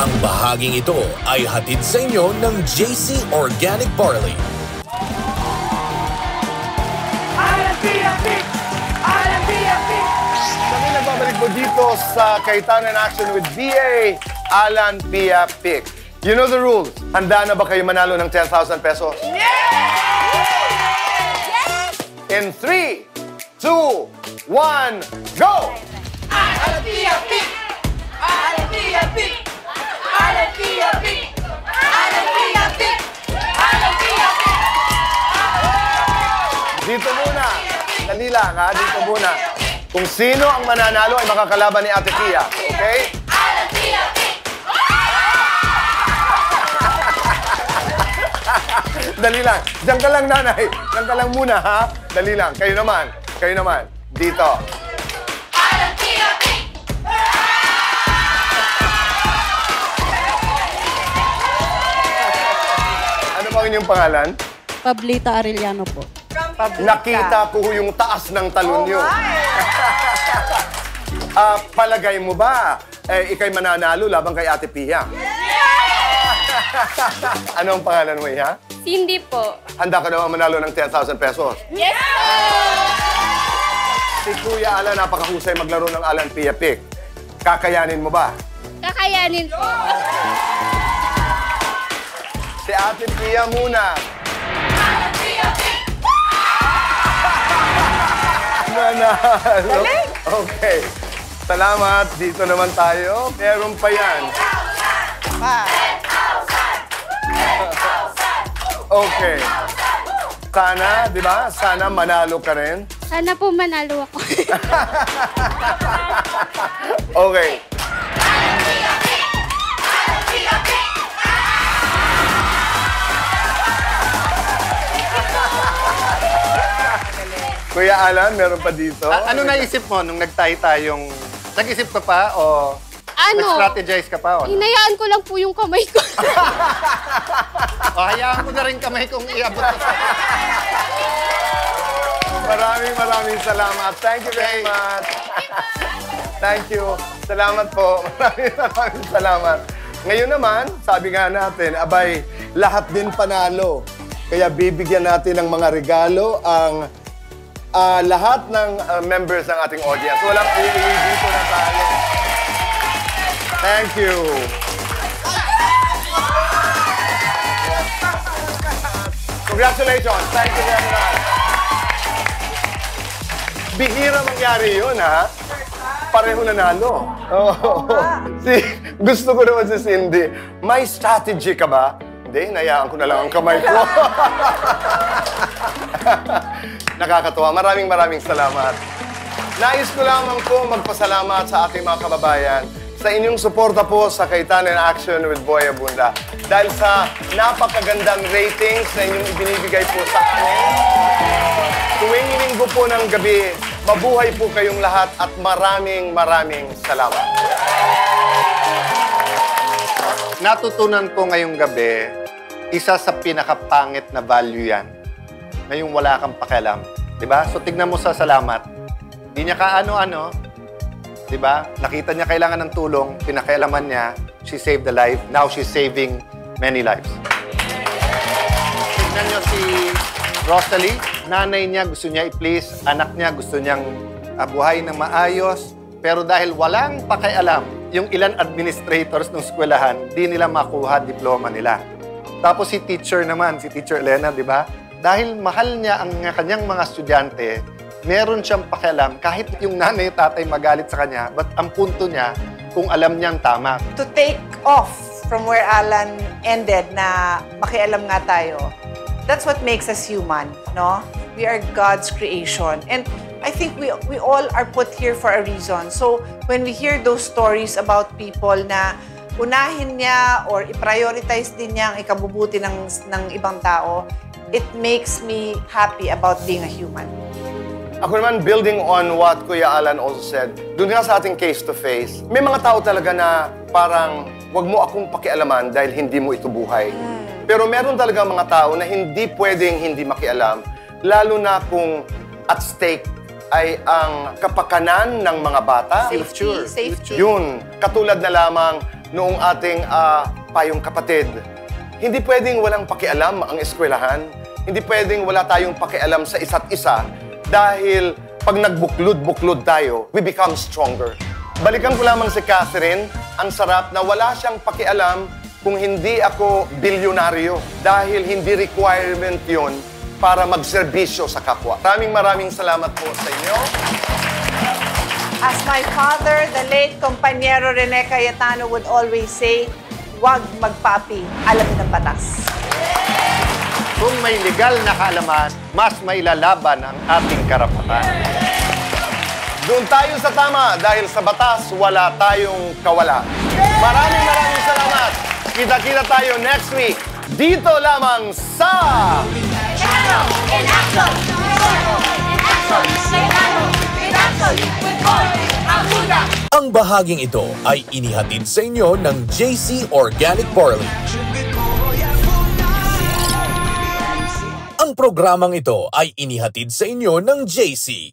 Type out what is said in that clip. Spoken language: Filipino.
Ang bahaging ito ay hatid sa inyo ng JC Organic Barley. Kami nagbabalik po dito sa Kaitanan Action with BA Alan Pia Pic. You know the rules. Handa na ba kayo manalo ng 10,000 pesos? Yes! In 3, 2, 1, go! Alan Pia Pic! Alan Pia Pic! Alan Pia Pic! Alan Pia Pic! Alan Pia Pic! Dito muna. Dali lang, ha? Dito muna. Kung sino ang mananalo ay makakalaban ni Ate Pia. Okay? Alan Pia Pic! Dali lang. Diyan ka lang, nanay. Diyan ka lang muna, ha? Dali lang. Kayo naman. Kayo naman. Dito. Alan Pia Pic! Ano ba ang inyong pangalan? Pablita Arellano po. Nakita ko yung taas ng talon nyo. Palagay mo ba, ikay mananalo laban kay Ate Pia? Ano ang pangalan mo, ha? Cindy po. Handa ka naman manalo ng 10,000 pesos. Yes po! Si Kuya Alan, napakahusay maglaro ng Alan Pia Pic. Kakayanin mo ba? Kakayanin po. Si Ate Pia muna. Alan Pia Pic! Manalo. Okay. Salamat. Dito naman tayo. Meron pa yan. Okay. Sana, di ba? Sana manalo ka rin. Sana po manalo ako. Okay. Kuya Alan, meron pa dito. Ano naisip mo nung nag-tie tayong... Nag-isip ka pa o nag-strategize ka pa? O Hinayaan ko lang po yung kamay ko. hayaan ko na rin kamay kung iabot ko sa... Maraming salamat. Thank you very much. Thank you. Salamat po. Maraming salamat. Ngayon naman, sabi nga natin, abay, lahat din panalo. Kaya bibigyan natin ng mga regalo ang lahat ng members ng ating audience. Walang uuwi dito na talo. Thank you. Congratulations. Thank you very much. Bihira mangyari yun, ha? Pareho nanalo. Oh. Gusto ko naman si Cindy. May strategy ka ba? Hindi, nayaan ko na lang ang kamay ko. Nakakatuwa. Maraming salamat. Nais ko lamang po magpasalamat sa ating mga kababayan sa inyong suporta po sa Kaitanan Action with Boy Abunda. Dahil sa napakagandang ratings na inyong ibinibigay po sa amin. Tuwing linggo po ng gabi, mabuhay po kayong lahat at maraming salamat. Natutunan ko ngayong gabi, isa sa pinakapangit na value yan. Ngayong wala kang pakialam. Diba? So tignan mo sa salamat. Di niya ka-ano-ano. Diba? Nakita niya kailangan ng tulong, pinakialaman niya, she saved a life. Now she's saving many lives. Tignan niyo si Rosalie, nanay niya gusto niya i-please, anak niya gusto niyang buhay ng maayos, pero dahil walang pakialam, yung ilan administrators ng eskwelahan, di nila makuha diploma nila. Tapos si teacher naman, si Teacher Elena, di ba? Dahil mahal niya ang kanyang mga estudyante, meron siyang pakialam kahit yung nanay tatay magalit sa kanya, but ang punto niya, kung alam niyang tama. To take off from where Alan ended na makialam nga tayo, that's what makes us human, no? We are God's creation. And I think we all are put here for a reason. So when we hear those stories about people na unahin niya or i-prioritize din niya ang ikabubuti ng ibang tao, it makes me happy about being a human. Ako naman, building on what Kuya Alan also said, doon nga sa ating case-to-face, may mga tao talaga na parang, wag mo akong pakialaman dahil hindi mo ito buhay. Pero meron talaga mga tao na hindi pwedeng hindi makialam, lalo na kung at stake ay ang kapakanan ng mga bata. Safety. Yun, katulad na lamang noong ating payong kapatid. Hindi pwedeng walang pakialam ang eskwelahan. Hindi pwedeng wala tayong pakialam sa isa't isa dahil pag nagbuklod-buklod tayo, we become stronger. Balikan ko lamang si Catherine, ang sarap na wala siyang pakialam kung hindi ako bilyonaryo dahil hindi requirement yun para magserbisyo sa kapwa. Maraming salamat po sa inyo. As my father, the late Compañero Rene Cayetano would always say, huwag magpapi, alamin ang batas. Kung may legal na kaalaman, mas mailalaban ang ating karapatan. Doon tayo sa tama dahil sa batas, wala tayong kawala. Maraming salamat. Kita-kita tayo next week. Dito lamang sa... Channel in action! In action! In action! With Boy Aguda! Ang bahaging ito ay inihatid sa inyo ng JC Organic Barley. Ang programang ito ay inihatid sa inyo ng JC.